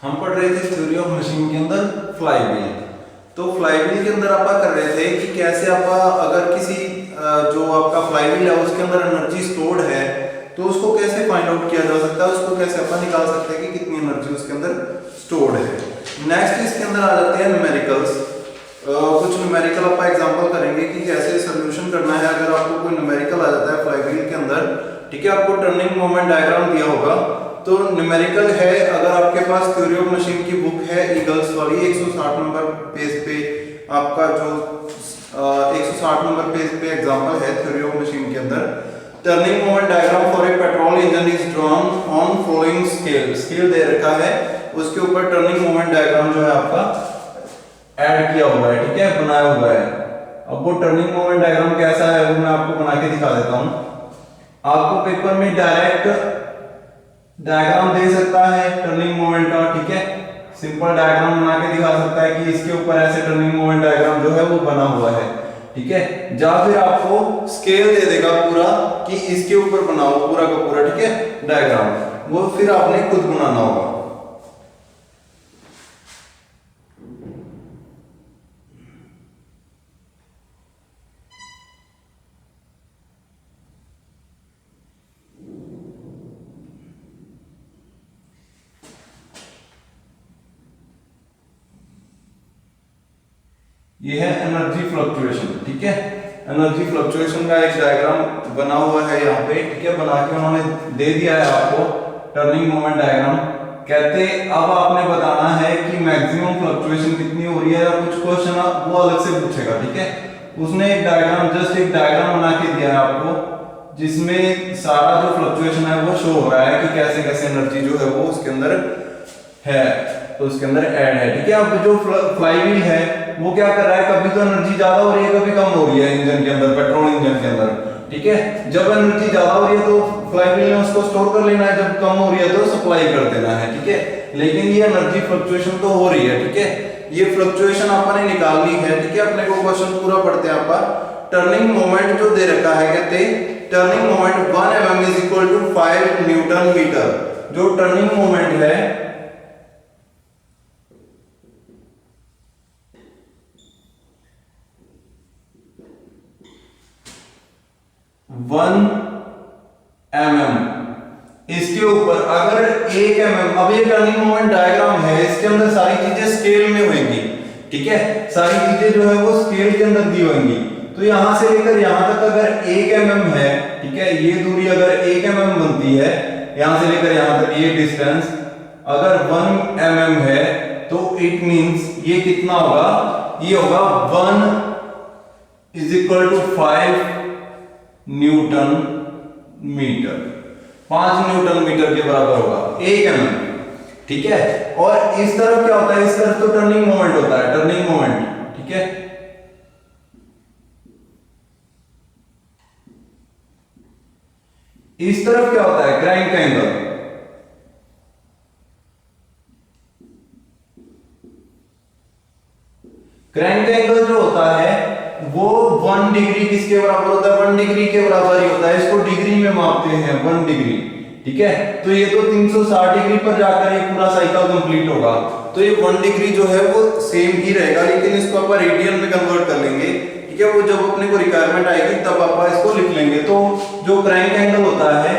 हम पढ़ रहे थे थ्योरी ऑफ मशीन के अंदर फ्लाईव्हील। तो फ्लाईव्हील के अंदर आप कर रहे थे कि कैसे आप अगर किसी जो आपका फ्लाईव्हील है उसके अंदर एनर्जी स्टोर्ड है तो उसको कैसे फाइंड आउट किया जा सकता है, उसको कैसे अपन निकाल सकते हैं कि कितनी एनर्जी उसके अंदर स्टोर्ड है। नेक्स्ट इसके अंदर आ जाते हैं न्यूमेरिकल्स। कुछ न्यूमेरिकल आप एग्जांपल करेंगे कि कैसे सॉल्यूशन करना है। अगर आपको कोई न्यूमेरिकल आ जाता है फ्लाईव्हील के अंदर, ठीक है, आपको टर्निंग मोमेंट डायग्राम दिया होगा तो न्यूमेरिकल है। अगर आपके पास थ्योरी ऑफ मशीन की बुक है ईगल्स वाली 160 नंबर पेज पे आपका जो 160 नंबर पेज पे एग्जांपल है थ्योरी ऑफ मशीन के अंदर, turning moment diagram for a petrol engine is drawn on following scale. Scale दे रखा है, उसके ऊपर टर्निंग मोमेंट डायग्राम जो है आपका ऐड किया हुआ है, ठीक है, बनाया हुआ है। अब वो टर्निंग मोमेंट डायग्राम कैसा है वो मैं आपको बना के दिखा देता हूं। आपको पेपर में डायरेक्ट डायग्राम दे सकता है टर्निंग मोमेंट का, ठीक है, सिंपल डायग्राम बना के दिखा सकता है कि इसके ऊपर ऐसे टर्निंग मोमेंट डायग्राम जो है वो बना हुआ है, ठीक है। या फिर आपको स्केल दे देगा पूरा कि इसके ऊपर बनाओ पूरा का पूरा, ठीक है, डायग्राम, वो फिर आपने खुद बनाना होगा। ये है एनर्जी फ्लक्चुएशन, ठीक है। एनर्जी फ्लक्चुएशन का एक डायग्राम बना हुआ है यहाँ पे, ठीक है, बना के उन्होंने दे दिया है आपको टर्निंग मोमेंट डायग्राम। कहते अब आपने बताना है कि मैक्सिमम फ्लक्चुएशन कितनी हो रही है, या कुछ क्वेश्चन वो अलग से पूछेगा, ठीक है। उसने एक डायग्राम, जस्ट एक डायग्राम बना के दिया है आपको जिसमें सारा जो फ्लक्चुएशन है वो शो हो रहा है कि कैसे कैसे एनर्जी जो है वो उसके अंदर है, तो उसके अंदर ऐड है, ठीक है। अब जो फ्लाईव्हील है वो क्या कर रहा है, कभी तो एनर्जी ज्यादा हो रही है कभी कम हो रही है इंजन के अंदर, पेट्रोल इंजन के अंदर, ठीक है। जब एनर्जी ज्यादा हो रही है तो फ्लाईव्हील ने उसको स्टोर कर लेना है, जब कम हो रही है तो सप्लाई कर देना है, ठीक है। लेकिन ये एनर्जी फ्लक्चुएशन तो हो रही है, ठीक है, ये फ्लक्चुएशन आपने निकालनी है, ठीक है। अपने को क्वेश्चन पूरा पढ़ते हैं आप। टर्निंग मोमेंट जो दे रखा है, कहते turning moment 1 mm is equal to 5 newton metre. जो टर्निंग मोमेंट है 1 mm, इसके ऊपर अगर 1 mm, अब ये टर्निंग मोमेंट डायग्राम है, इसके अंदर सारी चीजें स्केल में होंगी, ठीक है, सारी चीजें जो है वो स्केल के अंदर दी होंगी। तो यहां से लेकर यहां तक अगर 1 mm है, ठीक है, ये दूरी अगर 1 mm बनती है, यहां से लेकर यहां तक ये डिस्टेंस अगर 1 mm है तो इट मींस ये कितना होगा, ये होगा 1 is equal to 5 newton metre, 5 newton metre के बराबर होगा 1 mm, ठीक है। और इस तरफ क्या होता है, इस तरफ तो टर्निंग मोमेंट होता है, टर्निंग मोमेंट, ठीक है। इस तरफ क्या होता है, क्रैंक एंगल, क्रैंक एंगल जो होता है वो 1 डिग्री किसके बराबर होता है, 1 डिग्री के बराबर ही होता है। इसको डिग्री में मापते हैं, 1 डिग्री, ठीक है। तो ये तो 360 डिग्री पर जाकर ये पूरा साइकिल कंप्लीट होगा, तो ये 1 डिग्री जो है वो सेम ही रहेगा, लेकिन इसको आप रेडियन में कन्वर्ट कर लेंगे, ठीक है। वो जब अपने को रिक्वायरमेंट आएगी तब आप इसको लिख लेंगे। तो जो क्रैंक एंगल होता है,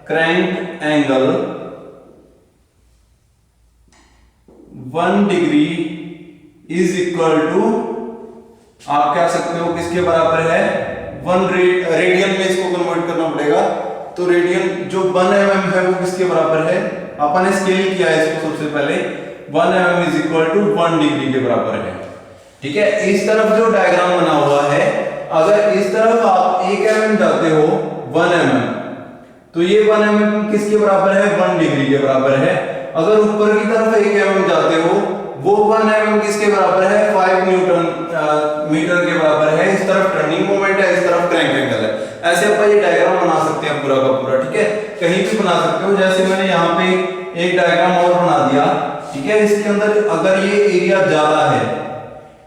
crank angle 1 degree is equal to, आप कह सकते हो किसके बराबर है, 1 रेडियन में इसको कन्वर्ट करना पड़ेगा। तो रेडियन जो 1 mm है वो किसके बराबर है, अपन ने स्केल किया है इसको सबसे पहले, 1 mm is equal to 1 degree के बराबर है, ठीक है। इस तरफ जो डायग्राम बना हुआ है, अगर इस तरफ आप 1 mm जाते हो 1 mm, तो ये 1 mm किसके बराबर है, 1 डिग्री के बराबर है। अगर ऊपर की तरफ 1 mm जाते हो वो 1 mm किसके बराबर है, 5 न्यूटन मीटर के बराबर है। इस तरफ टर्निंग मोमेंट है, इस तरफ क्रैंक एंगल है। ऐसे आप ये डायग्राम बना सकते हैं पूरा का पूरा, ठीक है, कहीं भी बना सकते हो। जैसे मैंने यहाँ पे एक डायग्राम और बना दिया, ठीक है। इसके अंदर अगर ये एरिया ज्यादा है,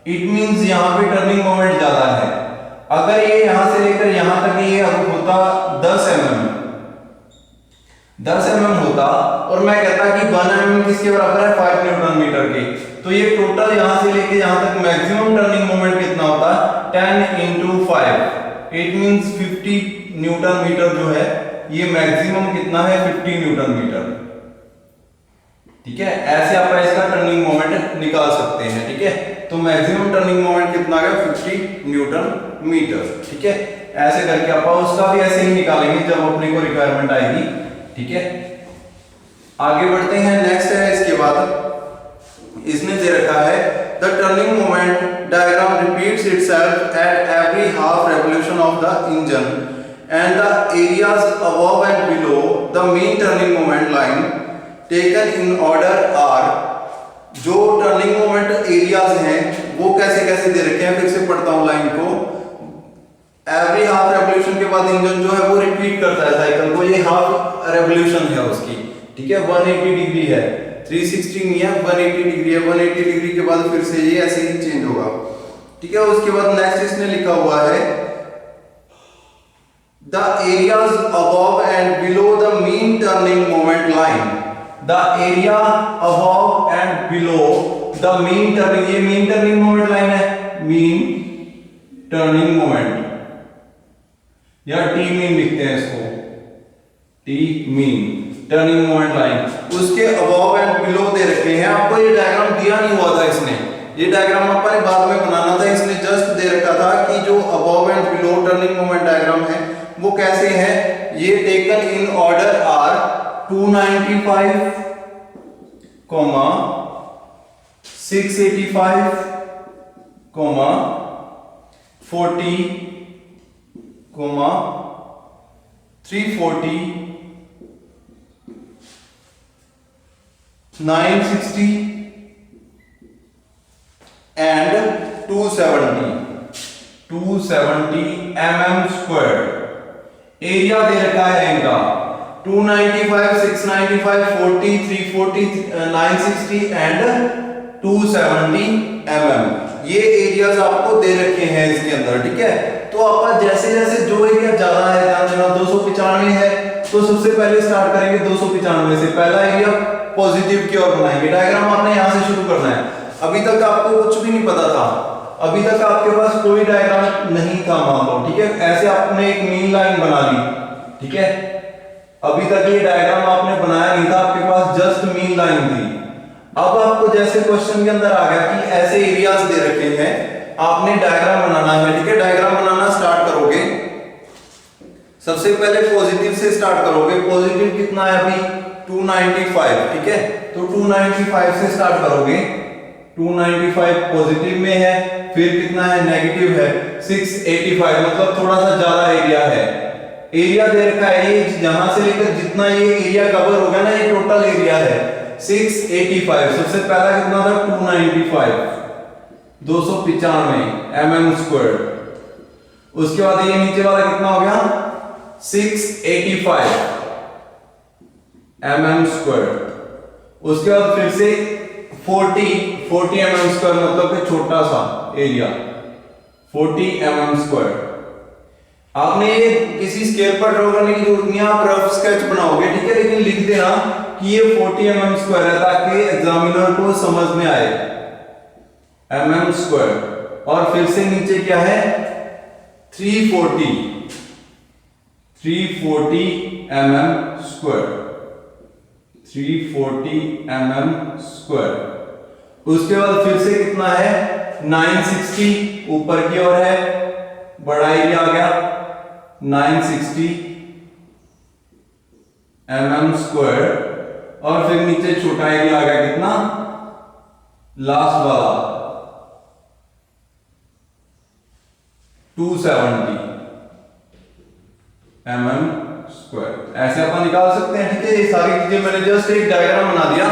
इट मींस यहाँ पे टर्निंग मोमेंट ज्यादा है। अगर ये यहां से लेकर यहां तक ये अब होता 10 mm, 10 mm होता और मैं कहता कि 1 mm किसके बराबर है, 5 न्यूटन मीटर के, तो ये टोटल यहां से लेके यहां तक मैक्सिमम टर्निंग मोमेंट कितना होता है, 10 into 5, it means 50 newton metre जो है ये मैक्सिमम कितना है, 50 न्यूटन मीटर। ठीक है, ऐसे आप इसका टर्निंग मोमेंट निकाल सकते हैं। ठीक है, तो मैक्सिमम टर्निंग मोमेंट कितना आ गया, 50 न्यूटन मीटर। ठीक है, ऐसे करके आप उसका भी ऐसे ही निकालेंगे जब अपने को रिक्वायरमेंट आएगी। ठीक है, आगे बढ़ते हैं। नेक्स्ट है इसके बाद इसने दे रखा है the turning moment diagram repeats itself at every half revolution of the engine and the areas above and below the main turning moment line taken in order are. जो टर्निंग मोमेंट एरियाज हैं वो कैसे कैसे दे रखे हैं, फिर से पढ़ता हूं लाइन को। एवरी हाफ रेवोल्यूशन के बाद इंजन जो है वो रिपीट करता है साइकिल को, ये हाफ रेवोल्यूशन है उसकी। ठीक है, 180 डिग्री है, 360 नहीं है, 180 डिग्री है। 180 डिग्री के बाद फिर से ये ऐसे ही चेंज होगा। ठीक है, उसके बाद नेक्स्ट इसने लिखा हुआ है the areas above and below the mean turning moment line. The area above and below the mean turning, ये मीन टर्निंग मोमेंट लाइन है, मीन टर्निंग मोमेंट या टी मीन लिखते हैं इसको, T mean turning moment line, उसके above and below दे रखे हैं। आपको ये डायग्राम दिया नहीं हुआ था इसने, ये डायग्राम आपने बाद में बनाना था। इसने जस्ट दे रखा था कि जो above and below turning moment diagram है वो कैसे है। ये taken in order are 295, 685, 40, 340, 960 and 270 mm square. Area दे रखा है इनका 295, 695, 40, 340, 960 एंड 270 mm। ये एरियाज आपको दे रखे हैं इसके अंदर। ठीक है, तो आपका जैसे जैसे जो एरिया ज्यादा है, ध्यान देना 295 है तो सबसे पहले स्टार्ट करेंगे 295 से, पहला एरिया पॉजिटिव की ओर बनाएंगे। डायग्राम आपने यहां से शुरू करना है। अभी तक आपको कुछ भी नहीं पता था, अभी तक आपके पास कोई डायग्राम नहीं था मान लो। ठीक है, ऐसे आपने एक मीन लाइन बना ली। ठीक है, अभी तक ये डायग्राम आपने बनाया नहीं था, आपके पास जस्ट मीन लाइन थी। अब आपको जैसे क्वेश्चन के अंदर आ गया कि ऐसे एरियाज दे रखे हैं, आपने डायग्राम बनाना है। ठीक है, डायग्राम बनाना स्टार्ट करोगे, सबसे पहले पॉजिटिव से स्टार्ट करोगे। पॉजिटिव कितना है अभी 295। ठीक है, तो 295 से स्टार्ट करोगे, 295 पॉजिटिव में है, फिर कितना है नेगेटिव है 685, मतलब थोड़ा सा ज्यादा एरिया है। एरिया दे रखा है ये यहां से लेकर जितना ये एरिया कवर होगा ना, ये टोटल एरिया है 685। सबसे पहला कितना था 295, 295 mm स्क्वायर। उसके बाद ये नीचे वाला कितना हो गया 685 mm स्क्वायर। उसके बाद फिर से 40 mm स्क्वायर, मतलब कि छोटा सा एरिया 40 mm स्क्वायर। आपने ये किसी स्केल पर ड्रॉ करने की जरूरत नहीं है, आप रफ स्केच बनाओगे। ठीक है, लेकिन लिख देना कि ये 40 mm स्क्वायर है ताकि एग्जामिनर को समझ में आए mm स्क्वायर। और फिर से नीचे क्या है 340 mm स्क्वायर, 340 mm स्क्वायर। उसके बाद फिर से कितना है 960 ऊपर की ओर है, बड़ा एरिया आ गया 960 mm स्क्वायर। और फिर नीचे छोटा एरिया आ गया कितना, लास्ट वाला 270 mm स्क्वायर। ऐसे अपन निकाल सकते हैं। ठीक है, ये सारी चीजें मैंने जस्ट एक डायग्राम बना दिया,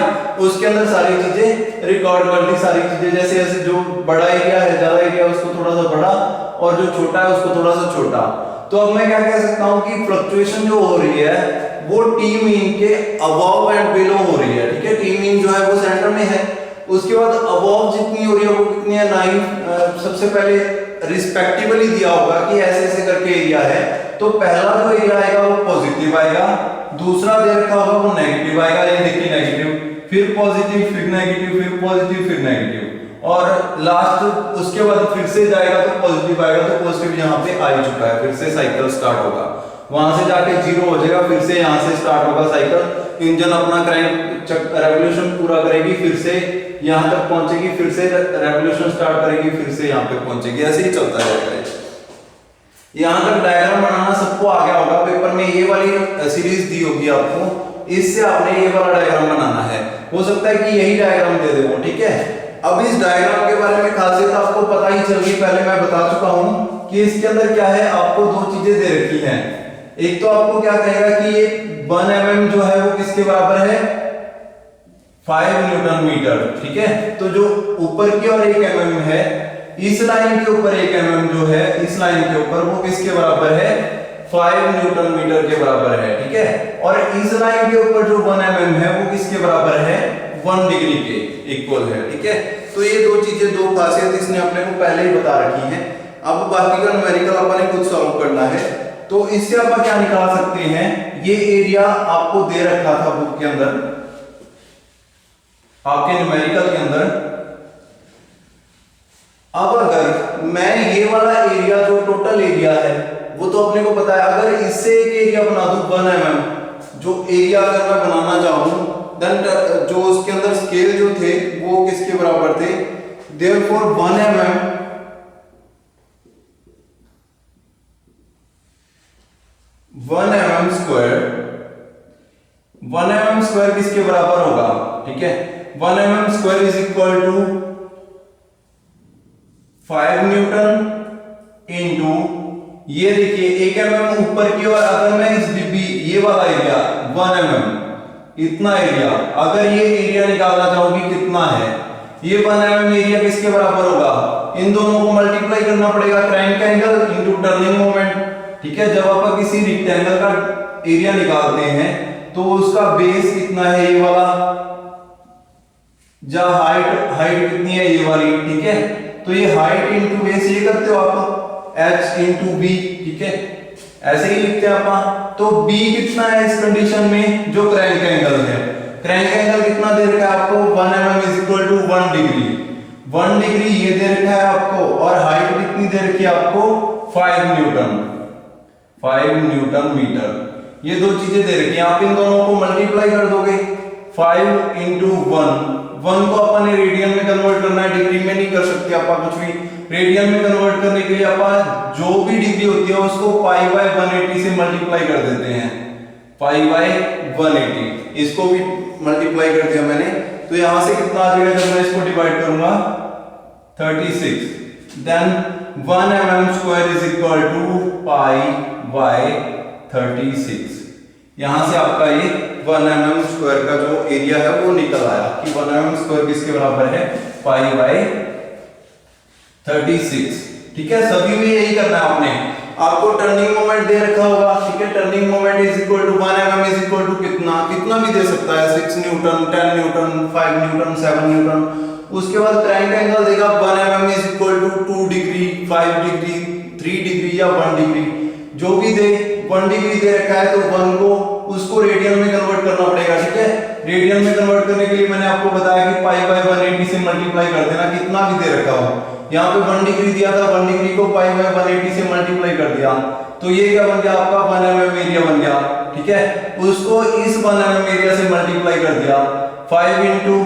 उसके अंदर सारी चीजें रिकॉर्ड कर दी। सारी चीजें जैसे जैसे जो बड़ा एरिया है, ज्यादा एरिया, उसको थोड़ा सा बड़ा, और जो छोटा है उसको थोड़ा सा छोटा। तो अब मैं क्या कह सकता हूं कि फ्लक्चुएशन जो हो रही है वो टी मीन के अबव एंड बिलो हो रही है। ठीक है, टी मीन जो है वो सेंटर में है। उसके बाद अबव जितनी हो रही है वो कितनी है 9। सबसे पहले रिस्पेक्टिवली दिया होगा कि ऐसे ऐसे करके एरिया है, तो पहला जो एरिया आएगा वो पॉजिटिव आएगा, दूसरा दे रखा होगा वो नेगेटिव आएगा, ये देखिए नेगेटिव, फिर पॉजिटिव, फिर नेगेटिव, फिर पॉजिटिव, फिर नेगेटिव, और लास्ट उसके बाद फिर से जाएगा तो पॉजिटिव आएगा, तो पॉजिटिव यहाँ पे आ ही चुका है, फिर से साइकिल स्टार्ट होगा, वहां से जाके जीरो हो जाएगा, फिर से यहाँ से स्टार्ट होगा साइकिल, इंजन अपना क्रैंक रेवोल्यूशन पूरा करेगी, फिर से यहाँ तक पहुंचेगी, फिर से रेवोल्यूशन स्टार्ट करेगी, फिर से यहाँ पे पहुंचेगी, ऐसे ही चलता रहेगा। यहाँ तक डायग्राम बनाना सबको आ गया होगा, पेपर में ये वाली सीरीज दी होगी आपको, इससे आपने ये वाला डायग्राम बनाना है, हो सकता है कि यही डायग्राम दे दे वो, ठीक है। अब इस डायग्राम के बारे में खासियत आपको पता ही चल गई, पहले मैं बता चुका हूं कि इसके अंदर क्या है, आपको दो चीजें दे रखी हैं, एक तो आपको क्या कहेगा कि ये 1 mm जो है वो किसके बराबर है, 5 न्यूटन मीटर, ठीक है। तो जो ऊपर की और 1 mm है, इस लाइन के ऊपर 1 mm जो है, इस लाइन के ऊपर वो किसके बराबर है, 5 न्यूटन मीटर के बराबर है, ठीक है। और इस लाइन के ऊपर जो 1 mm है वो किसके बराबर है, 1 डिग्री के इक्वल है, ठीक है। तो ये दो चीजें, दो खासियत इसने अपने को पहले ही बता रखी है। अब बाकी का न्यूमेरिकल अपने खुद सॉल्व करना है। तो इससे आप क्या निकाल सकते हैं, ये एरिया आपको दे रखा था बुक के अंदर, आपके न्यूमेरिकल के अंदर। अब अगर मैं ये वाला एरिया जो टोटल एरिया है वो तो अपने को पता है, अगर इससे एक एरिया बना दूं 1 mm, जो एरिया अगर मैं बनाना चाहूं, देन जो उसके अंदर स्केल जो थे वो किसके बराबर थे, therefore 1 mm 1 mm square, 1 mm square किसके बराबर होगा, ठीक है। 1 mm square is equal to 5 newton into, ये देखिए 1 mm ऊपर की ओर, अगर मैं इस डिब्बी ये वाला एरिया 1 mm इतना एरिया, अगर ये एरिया निकालना चाहूंगी कितना है, ये 1 mm एरिया किसके बराबर होगा, इन दोनों को मल्टीप्लाई करना पड़ेगा, crank angle into turning moment, ठीक है। जब आप किसी रेक्टेंगल का एरिया निकालते हैं तो उसका बेस कितना है, ये वाला, जहां हाइट कितनी है, ये वाली, ठीक है। तो ये हाइट इंटू बेस ये करते हो आप, h इंटू बी, ठीक है, ऐसे ही लिखते हैं आप। तो b कितना है इस कंडीशन में, जो क्रैंक एंगल है, क्रैंक एंगल कितना दे रखा है आपको, 1 mm is equal to 1 degree, 1 degree ये दे रखा है आपको, और हाइट कितनी दे रखी है आपको, 5 न्यूटन, 5 न्यूटन मीटर, ये दो चीजें दे रखी हैं। आप इन दोनों को मल्टीप्लाई कर दोगे, 5 इंटू 1 को अपन ने रेडियन में कन्वर्ट करना है, डिग्री में नहीं कर सकते आप कुछ भी। रेडियन में कन्वर्ट करने के लिए अपन जो भी डिग्री होती है उसको पाई बाय 180 से मल्टीप्लाई कर देते हैं, पाई बाय 180, इसको भी मल्टीप्लाई कर दिया मैंने, तो यहां से कितना आ जाएगा, जब मैं इसको डिवाइड करूंगा 36, then 1 mm square is equal to pi by 36। यहां से आपका ये 1 mm स्क्वायर का जो एरिया है वो निकल आया कि 1 mm स्क्वायर किसके बराबर है, पाई बाय 36, ठीक है। सभी में यही करना है आपने। आपको टर्निंग मोमेंट दे रखा होगा, ठीक है, turning moment is equal to 1 mm is equal to कितना भी दे सकता है, 6 न्यूटन, 10 न्यूटन, 5 न्यूटन, 7 न्यूटन। उसके बाद क्रैंक एंगल देगा 1 mm is equal to 2 degree, 5 degree, 3 degree या 1 डिग्री, जो भी दे, 1 डिग्री दे रखा है तो 1 को उसको रेडियन में कन्वर्ट करना पड़ेगा, ठीक है। रेडियन में कन्वर्ट करने के लिए मैंने आपको बताया कि पाई बाय 180 से मल्टीप्लाई कर देना, कितना भी दे रखा हो। यहाँ पे 1 डिग्री दिया था, 1 डिग्री को पाई बाय 180 से मल्टीप्लाई कर दिया, तो ये क्या बन गया आपका, 1 mm एरिया बन गया, ठीक है। उसको इस 1 mm एरिया से मल्टीप्लाई कर दिया, 5 इंटू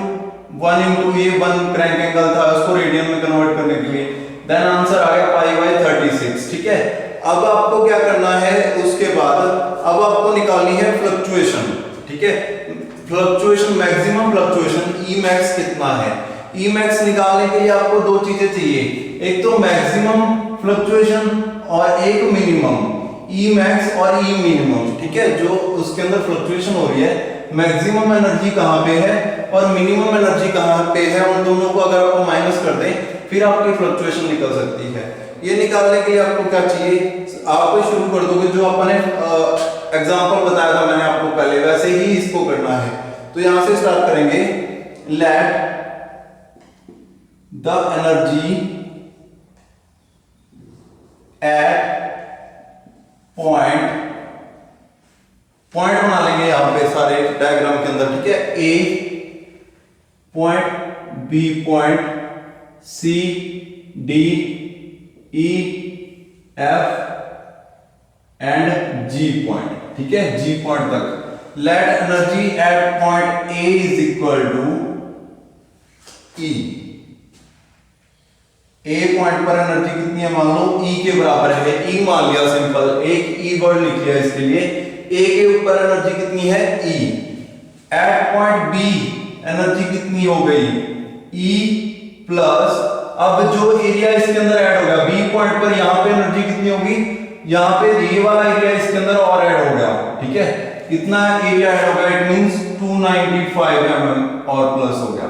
1 इंटू ये 1 क्रैंक एंगल था, उसको रेडियन में कन्वर्ट करने के लिए, देन आंसर आ गया पाई बाय 36, ठीक है। अब आपको क्या करना है, उसके बाद अब आपको निकालनी है फ्लक्चुएशन, ठीक है। Fluctuation, maximum fluctuation E max कितना है। ई मैक्स निकालने के लिए आपको दो चीजें चाहिए, एक तो मैक्सिमम फ्लक्चुएशन और एक मिनिमम, ई मैक्स और ई मिनिमम, ठीक है। जो उसके अंदर फ्लक्चुएशन हो रही है, मैक्सिमम एनर्जी कहां पे है और मिनिमम एनर्जी कहां पे है, उन दोनों को अगर आप माइनस कर दें फिर आपकी फ्लक्चुएशन निकल सकती है। ये निकालने के लिए आपको क्या चाहिए, आप शुरू कर दोगे जो अपने एग्जांपल बताया था मैंने आपको पहले, वैसे ही इसको करना है। तो यहां से स्टार्ट करेंगे, let the energy at point point बना लेंगे यहां पे सारे डायग्राम के अंदर, ठीक है। A point, B point, C D E F and G point, ठीक है, जी पॉइंट तक। Let energy at point A is equal to E. A point पर एनर्जी कितनी है, मान लो ई के बराबर है, ई मान लिया सिंपल, एक ई वर्ड लिख लिया इसके लिए। ए के ऊपर एनर्जी कितनी है, ई। एट पॉइंट बी एनर्जी कितनी हो गई, ई प्लस, अब जो एरिया इसके अंदर ऐड हो गया बी पॉइंट पर, यहां पे एनर्जी कितनी होगी, यहां पे ये वाला एरिया इसके अंदर और ऐड हो गया, ठीक है, कितना एरिया ऐड हो गया, इट मींस 295 mm और प्लस हो गया।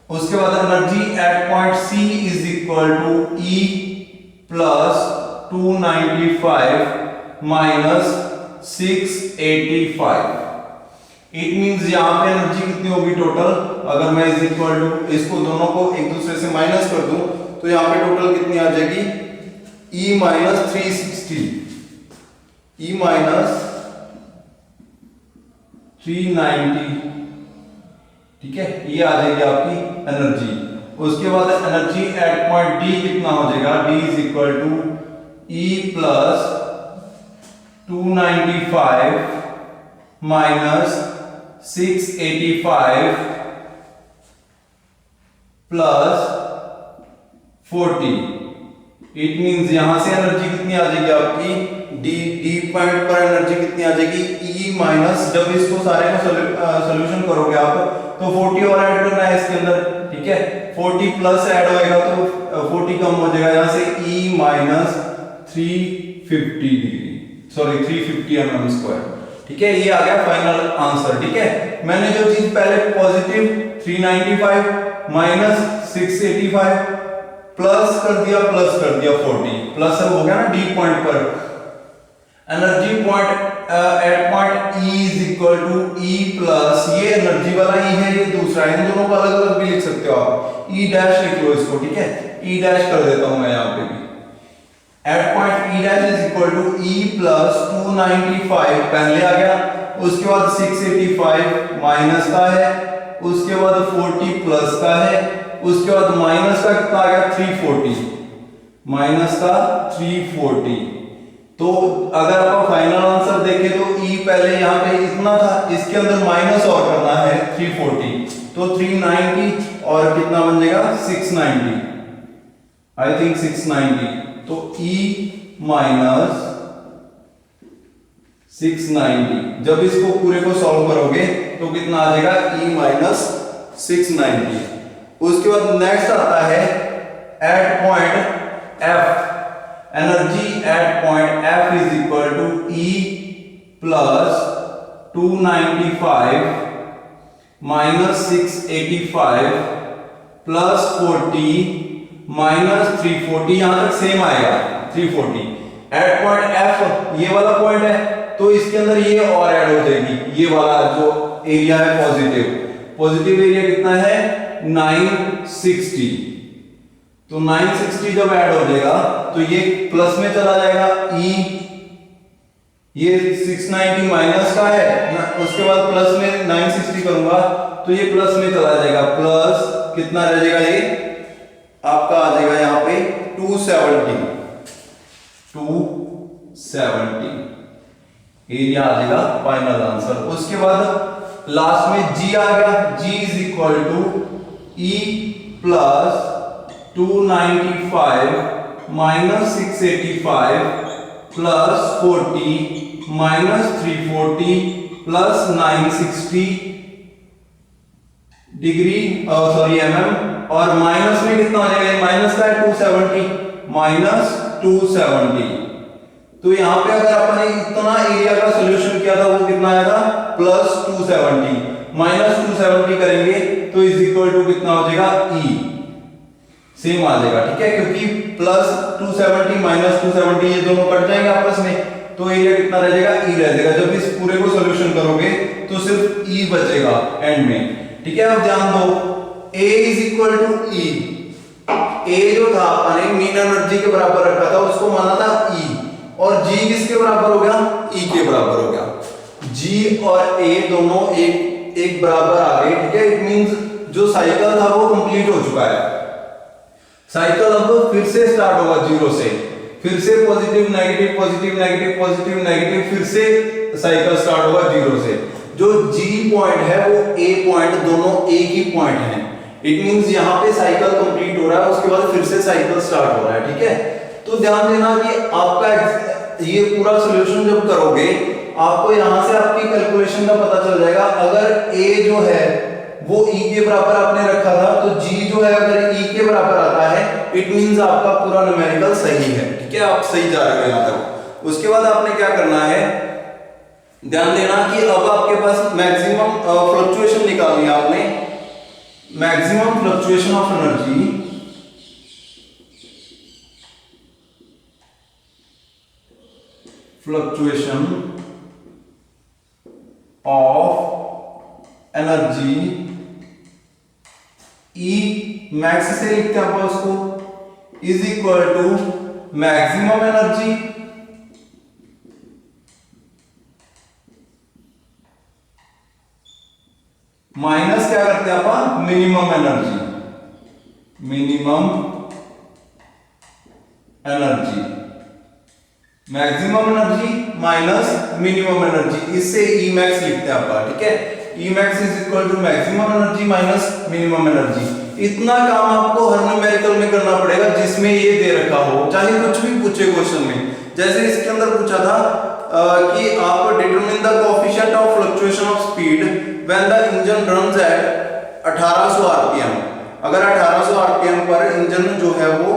उसके बाद energy at point C is equal to E plus 295 minus 685। It means यहां पे एनर्जी कितनी होगी टोटल, अगर मैं इज इक्वल टू इसको दोनों को एक दूसरे से माइनस कर दूं तो यहां पे टोटल कितनी आ जाएगी, E माइनस 360, E माइनस 390, ठीक है, ये आ जाएगी आपकी एनर्जी। उसके बाद एनर्जी एट पॉइंट डी कितना हो जाएगा, D is equal to E plus 295 minus 685 plus 40। It means यहां से एनर्जी कितनी आ जाएगी आपकी, डी पॉइंट पर एनर्जी कितनी आ जाएगी, ई माइनस, जब इसको सारे को सॉल्यूशन करोगे आप तो 40 और ऐड करना है इसके अंदर, ठीक है, 40 प्लस ऐड होएगा तो 40 कम हो जाएगा, यहां से E minus 350 degree, sorry 350 mm square, ठीक है, ये आ गया फाइनल आंसर, ठीक है। मैंने जो चीज पहले पॉजिटिव 395 माइनस 685 प्लस कर दिया 40 प्लस हो गया ना डी पॉइंट पर। Energy point at point E is equal to E plus, ये एनर्जी वाला ई है, ये दूसरा है, इन दोनों को अलग अलग भी लिख सकते हो आप, ई डैश लिख लो इसको, ठीक है, ई डैश कर देता हूं मैं यहां पे भी। At point E dash is equal to E plus 295 पहले आ गया, उसके बाद 685 माइनस का है, उसके बाद 40 प्लस का है, उसके बाद माइनस का कितना आ गया 340, माइनस का 340। तो अगर आप फाइनल आंसर देखें तो ई पहले यहां पे इतना था, इसके अंदर माइनस और करना है 340, तो 390 और कितना बन जाएगा 690, आई थिंक 690, तो ई माइनस 690, जब इसको पूरे को सॉल्व करोगे तो कितना आ जाएगा, ई माइनस 690। उसके बाद नेक्स्ट आता है at point F, energy at point F is equal to E plus 295 minus 685 plus 40 minus 340, यहां तक सेम आएगा 340। एट पॉइंट एफ ये वाला पॉइंट है तो इसके अंदर ये और ऐड हो जाएगी, ये वाला जो एरिया है पॉजिटिव एरिया कितना है 960, तो 960 जब ऐड हो जाएगा तो ये प्लस में चला जाएगा, ई ये 690 माइनस का है ना, उसके बाद प्लस में 960 करूंगा तो ये प्लस में चला जाएगा, प्लस कितना रह जाएगा, ये आपका आ जाएगा यहां पे 270 एरिया आ जाएगा फाइनल आंसर। उसके बाद लास्ट में जी आ गया, G is equal to E plus 295 minus 685 plus 40 minus 340 plus 960 degree sorry mm, और माइनस में कितना हो जाएगा, माइनस का है 270 माइनस 270। तो यहां पे अगर अपन ने इतना एरिया का सॉल्यूशन किया था वो कितना आया था प्लस 270 माइनस 270 करेंगे तो इज इक्वल टू कितना हो जाएगा ई, सेम आ जाएगा, ठीक है, क्योंकि प्लस 270 माइनस 270 ये दोनों कट जाएंगे आपस में, तो एरिया कितना रह जाएगा ई रह जाएगा। जब इस पूरे को सॉल्यूशन करोगे तो सिर्फ ई बचेगा एंड में, ठीक है। अब ध्यान दो ए इज इक्वल टू ई, ए जो था अपने मीन एनर्जी के बराबर रखा था उसको माना था ई, और जी किसके बराबर हो गया, ई के बराबर हो गया। जी और ए दोनों एक बराबर आ गए, ठीक है। इट मींस जो साइकिल था वो कंप्लीट हो चुका है। साइकिल अब फिर से स्टार्ट होगा जीरो से, फिर से positive negative positive negative positive negative, फिर से साइकिल स्टार्ट होगा जीरो से। जो जी पॉइंट है वो ए पॉइंट दोनों एक ही पॉइंट है। इट मींस यहाँ पे साइकिल कंप्लीट हो रहा है, उसके बाद फिर से साइकिल स्टार्ट हो रहा है, ठीक है। तो ध्यान देना कि आपका ये पूरा सॉल्यूशन जब करोगे आपको यहां से आपकी कैलकुलेशन का पता चल जाएगा। अगर ए जो है वो ई के बराबर आपने रखा था, तो जी जो है अगर ई के बराबर आता है इट मींस आपका पूरा न्यूमेरिकल सही है, ठीक है। आप सही जा रहे हो यहां तक। उसके बाद आपने क्या करना है, ध्यान देना कि अब आपके पास मैक्सिमम फ्लक्चुएशन निकालनी है आपने। Maximum fluctuation of energy E max से लिखते हैं अपन उसको, is equal to maximum energy minus क्या करते हैं अपन, minimum energy. Minimum energy, maximum energy minus minimum energy, इससे ई मैक्स लिखते हैं अपन, ठीक है। E max is equal to maximum energy minus minimum energy. इतना काम आपको हर न्यूमेरिकल में करना पड़ेगा जिसमें ये दे रखा हो, चाहे कुछ भी पूछे क्वेश्चन में। जैसे इसके अंदर पूछा था कि आप determine the coefficient of fluctuation of speed when the engine runs at 1800 RPM. अगर 1800 आरपीएम पर इंजन जो है वो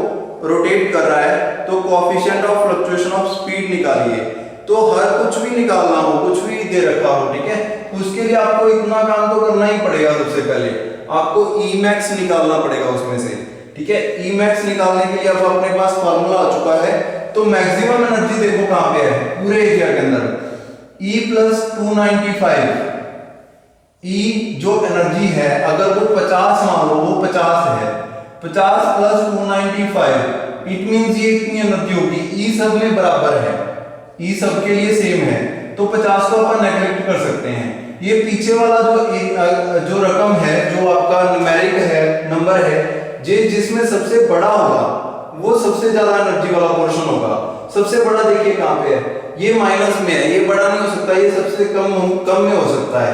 रोटेट कर रहा है तो coefficient of fluctuation of speed निकालिए। तो हर कुछ भी निकालना हो, कुछ भी दे रखा हो, ठीक है, उसके लिए आपको इतना काम तो करना ही पड़ेगा। सबसे पहले आपको ई मैक्स निकालना पड़ेगा उसमें से, ठीक है। ई मैक्स निकालने के लिए अब अपने पास फार्मूला आ चुका है। तो मैक्सिमम एनर्जी देखो कहां पे है, पूरे एरिया के अंदर, E प्लस 295। E जो एनर्जी है अगर वो 50 मान लो, वो 50 है, 50 प्लस 295 इट मींस ये कितनी एनर्जी होगी, E सब में बराबर है, E सब के लिए सेम है, तो 50 को अपन नेगलेक्ट कर सकते हैं। ये पीछे वाला जो रकम है, जो आपका न्यूमेरिक है, नंबर है, जिसमें सबसे बड़ा होगा वो सबसे ज्यादा एनर्जी वाला पोर्शन होगा। सबसे बड़ा देखिए कहां पे है, ये माइनस में है, ये बड़ा नहीं हो सकता, ये सबसे कम में हो सकता है।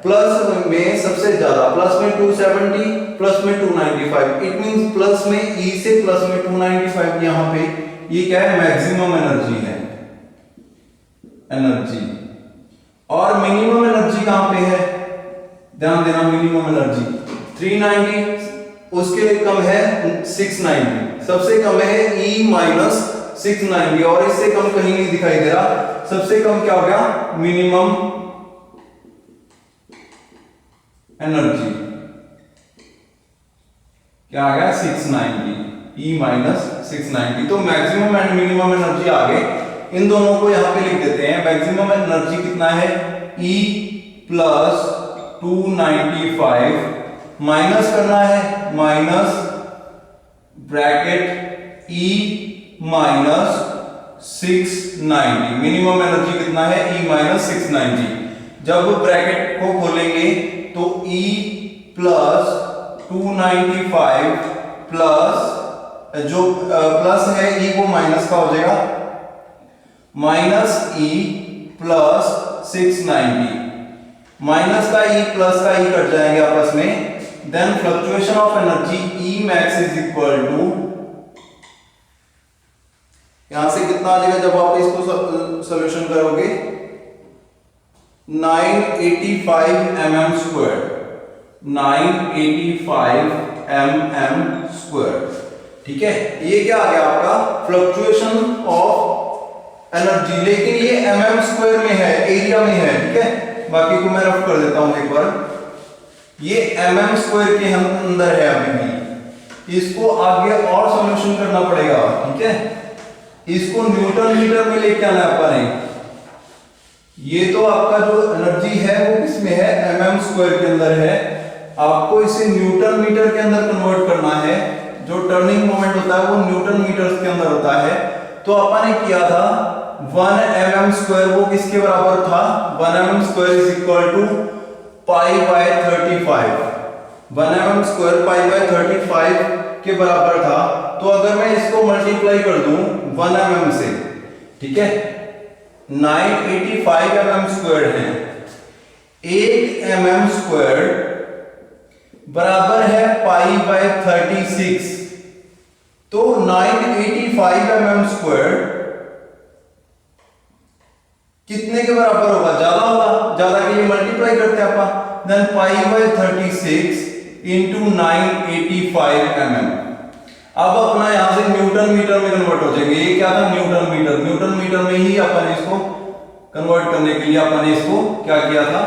प्लस में सबसे ज्यादा, प्लस में 270 प्लस में 295, इट मींस प्लस में E से प्लस में 295, यहां पे ये क्या है, मैक्सिमम एनर्जी है, एनर्जी। और मिनिमम एनर्जी कहां पे है, ध्यान देना, मिनिमम एनर्जी 390, उसके लिए कम है 690, सबसे कम है E माइनस 690, और इससे कम कहीं नहीं दिखाई दे रहा। सबसे कम क्या हो गया, मिनिमम एनर्जी क्या आ गया, 690, E माइनस 690। तो मैक्सिमम एंड मिनिमम एनर्जी आ गए। इन दोनों को यहां पे लिख देते हैं। मैक्सिमम एनर्जी कितना है, E प्लस 295 माइनस करना है, minus bracket E minus 690। Minimum energy कितना है, E माइनस 690। जब ब्रैकेट को खोलेंगे तो E प्लस 295 प्लस जो प्लस है E को माइनस का हो जाएगा, माइनस E प्लस 690, माइनस का E प्लस का E कट जाएंगे आपस में। Then fluctuation of energy E max is equal to, यहां से कितना आ जाएगा जब आप इसको सॉल्यूशन करोगे, 985 mm स्क्वायर, 985 mm स्क्वायर, ठीक है। ये क्या आ गया आपका, फ्लक्चुएशन ऑफ एनर्जी, लेकिन ये mm स्क्वायर में है, एरिया में है, ठीक है। बाकी को मैं रफ कर देता हूं एक बार। ये mm स्क्वायर के अंदर है अभी भी, इसको आगे और सॉल्यूशन करना पड़ेगा, ठीक है। इसको न्यूटन मीटर में लेके आना है अपन। ये तो आपका जो एनर्जी है वो किसमें है, mm स्क्वायर के अंदर है। आपको इसे न्यूटन मीटर के अंदर कन्वर्ट करना है। जो टर्निंग मोमेंट होता है वो न्यूटन मीटर के अंदर होता है। तो अपन ने किया था 1 mm², वो किसके बराबर था? 1 mm² is equal to π/35। 1 mm² π/35 के बराबर था। तो अगर मैं इसको मल्टीप्लाई कर दूं 1 mm से, ठीक है, 985 mm² है। 1 mm² बराबर है π/36। तो 985 mm² कितने के बराबर होगा? ज्यादा होगा, ज्यादा के लिए मल्टीप्लाई करते हैं अपन। Then π/36 into 985 mm। अब अपना यहां से न्यूटन मीटर में कन्वर्ट हो जाएंगे। ये क्या था? Newton metre. न्यूटन मीटर में ही अपन इसको कन्वर्ट करने के लिए अपन इसको क्या किया था?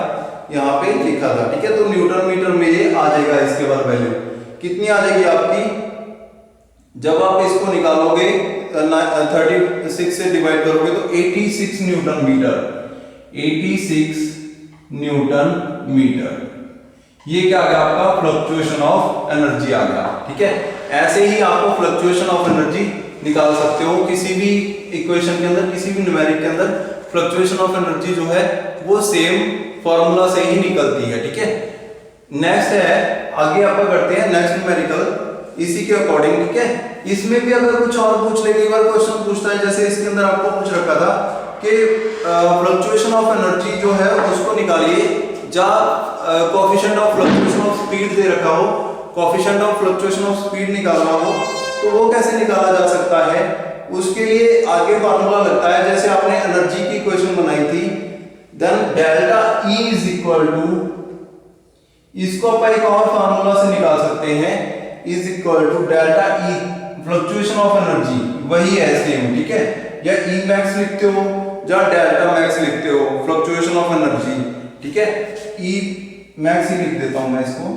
यहाँ पे लिखा था, ठीक है। तो न्यूटन मीटर में ये आ जाएगा। इसके बाद वैल्यू कितनी आ जाएगी आपकी? जब आप इसको निकालोगे 36 से डिवाइड करोगे तो 86 न्यूटन मीटर। 86 Newton metre. ये क्या आ गया आपका? फ्लक्चुएशन ऑफ एनर्जी आ गया, ठीक है। ऐसे ही आपको फ्लक्चुएशन ऑफ एनर्जी निकाल सकते हो किसी भी इक्वेशन के अंदर, किसी भी न्यूमेरिक के अंदर। फ्लक्चुएशन ऑफ एनर्जी जो है वो सेम फॉर्मूला से ही निकलती है, ठीक है। नेक्स्ट है, आगे अपन करते हैं नेक्स्ट न्यूमेरिकल इसी के अकॉर्डिंग, ठीक है। इसमें भी अगर कुछ और पूछ ले, कई बार क्वेश्चन पूछता है, जैसे इसके अंदर आपको पूछ रखा था कि फ्लक्चुएशन ऑफ एनर्जी जो है उसको निकालिए जहां coefficient of fluctuation of speed दे रखा हो, coefficient of fluctuation of speed निकालना हो तो वो कैसे निकाला जा सकता है? उसके लिए आगे फार्मूला लगता है। जैसे आपने एनर्जी की इक्वेशन बनाई थी, then delta E is equal to, इसको अपन एक और फार्मूला से निकाल सकते हैं, is equal to delta E fluctuation of energy, वही है सेम, ठीक है। या E मैक्स लिखते हो या डेल्टा मैक्स लिखते हो, फ्लक्चुएशन ऑफ एनर्जी, ठीक है। E मैक्स ही लिख देता हूं मैं इसको,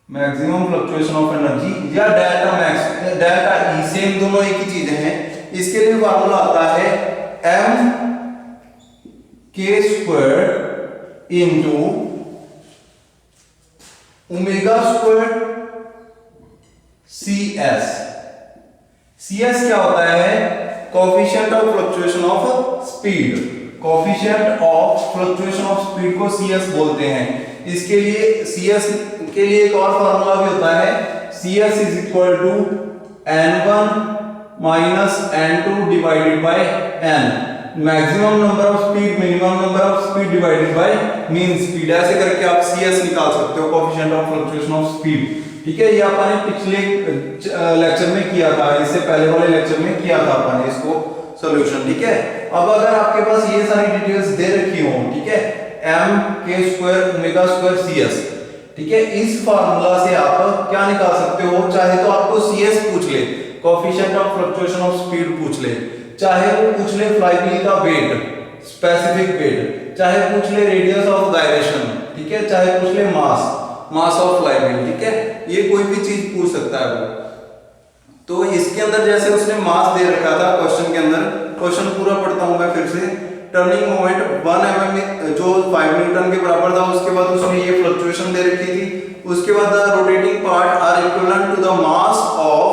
मैक्सिमम फ्लक्चुएशन ऑफ एनर्जी, या delta max, delta E, same दोनों एक ही चीजें हैं। इसके लिए फार्मूला आता है mk² इंटू ω² CS। CS क्या होता है? Coefficient of fluctuation of speed. Coefficient of fluctuation of speed को CS बोलते हैं। इसके लिए CS के लिए एक और फार्मूला भी होता है, CS is equal to n1 minus n2 divided by n। Maximum number of speed, minimum number of speed divided by mean speed. ऐसे करके आप CS निकाल सकते हो, coefficient of fluctuation of speed, ठीक है। ये अपन पिछले लेक्चर में किया था, इससे पहले वाले लेक्चर में किया था अपन इसको सॉल्यूशन, ठीक है। अब अगर आपके पास ये सारी डिटेल्स दे रखी हो, ठीक है, mk² ω² CS, ठीक है, इस फार्मूला से आप क्या निकाल सकते हो? चाहे तो आपको CS पूछ ले, coefficient of fluctuation of speed पूछ ले, चाहे वो पूछ ले फ्लाईव्हील का वेट, स्पेसिफिक वेट, चाहे पूछ ले रेडियस ऑफ गायरेशन, ठीक है, चाहे पूछ ले मास ऑफ फ्लाईव्हील, ठीक है। ये कोई भी चीज पूछ सकता है वो। तो इसके अंदर जैसे उसने मास दे रखा था क्वेश्चन के अंदर, क्वेश्चन पूरा पढ़ता हूं मैं फिर से। टर्निंग मोमेंट 1 mm जो 5 न्यूटन के बराबर था, उसके बाद उसने ये फ्लक्चुएशन दे रखी थी। उसके बाद rotating part are equivalent to the mass of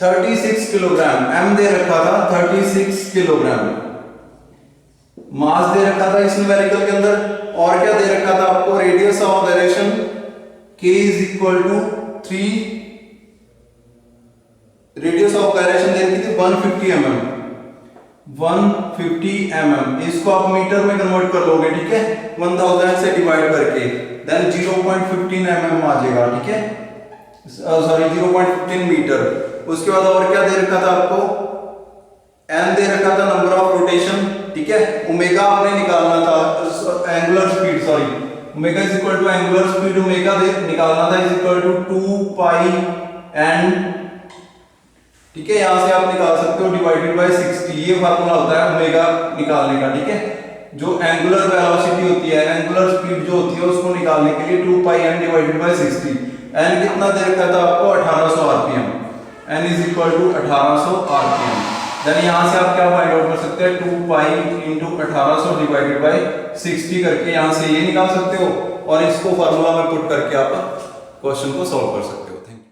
36 kilogram. m दे रखा था 36 किलोग्राम मास दे रखा था इस न्यूमेरिकल के अंदर। और क्या दे रखा था आपको? Radius of gyration k is equal to 3, radius of gyration दे रखी थी 150 mm। 150 mm इसको आप मीटर में कन्वर्ट कर लोगे, ठीक है, 1000 से डिवाइड करके, देन 0.15 mm आ जाएगा, ठीक है, सॉरी 0.15 मीटर। उसके बाद और क्या दे रखा था आपको? n दे रखा था नंबर ऑफ रोटेशन, ठीक है। ओमेगा आपने निकालना था, angular speed, sorry, omega is equal to angular speed, omega निकालना था is equal to 2 pi n, ठीक है। यहां से आप निकाल सकते हो डिवाइडेड बाय 60। ये फार्मूला होता है ओमेगा निकालने का, ठीक है। जो एंगुलर वेलोसिटी होती है, एंगुलर स्पीड जो होती है, उसको निकालने के लिए 2 pi n divided by 60। n कितना दे रखा था आपको? 1800 RPM. n is equal to 1800 RPM. Then यहां से आप क्या फाइंड आउट कर सकते हैं? 2 पाई इंटू 1800 डिवाइडेड बाय 60 करके यहां से ये निकाल सकते हो, और इसको फार्मूला में पुट करके आप क्वेश्चन को सॉल्व कर सकते हो।